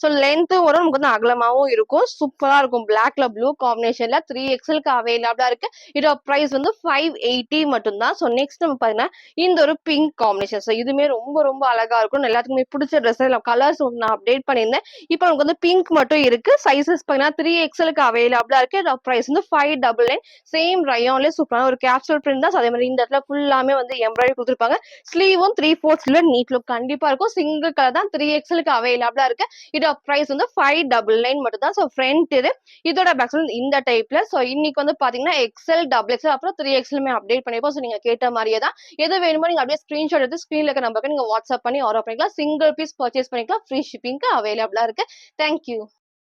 ஸோ லென்த்தும் வரும். நமக்கு வந்து அகலமாவும் இருக்கும். சூப்பரா இருக்கும். பிளாக்ல ப்ளூ காம்பினேஷன்ல 3XLக்கு அவைலபிளா இருக்கு. இதோட பிரைஸ் வந்து 580 மட்டும் தான். ஸோ நெக்ஸ்ட் நம்ம பாத்தீங்கன்னா இந்த ஒரு பிங்க் காம்பினேஷன். ஸோ இதுமே ரொம்ப ரொம்ப அழகா இருக்கும். எல்லாத்துக்குமே பிடிச்ச ட்ரெஸ் கலர்ஸ் நான் அப்டேட் பண்ணியிருந்தேன். இப்போ நமக்கு வந்து பிங்க் மட்டும் இருக்கு. சைசஸ் பாத்தீங்கன்னா 3XLக்கு அவைலபிளா இருக்கு. இதோட பிரைஸ் வந்து 599. சேம் ரயோன்ல சூப்பரான ஒரு கேப்சூல் பிரிண்ட் தான். அதே மாதிரி இந்த இடத்துல ஃபுல்லாமே வந்து எம்ப்ராய்டரி கொடுத்துருப்பாங்க. ஸ்லீவும் 3/4 ஸ்லீவ் நீட் லுக் கண்டிப்பா இருக்கும். சிங்கிள் கலர் தான். 3XLக்கு அவைலபிளா இருக்கு. இதோட பிரைஸ் வந்து 599 மட்டும் தான். ஸோ ஃப்ரண்ட் இது இதோட பேக் வந்து இந்த டைப்ல. ஸோ இன்னைக்கு வந்து பாத்தீங்கன்னா XL, XXL அப்புறம் 3XL அப்டேட் பண்ணிப்போம். ஸோ நீங்க கேட்ட மாதிரியே தான். எது வேணுமோ நீங்க அப்படியே ஸ்கிரீன்ஷாட் எடுத்து ஸ்கிரீன்ல இருக்க நம்பருக்கு நீங்க வாட்ஸ்அப் பண்ணி ஆர்டர் பண்ணிக்கலாம். சிங்கிள் பீஸ் பர்ச்சேஸ் பண்ணிக்கலாம். ஃப்ரீ ஷிப்பிங்க்கு அவைலபிளா இருக்கு. தேங்க்யூ.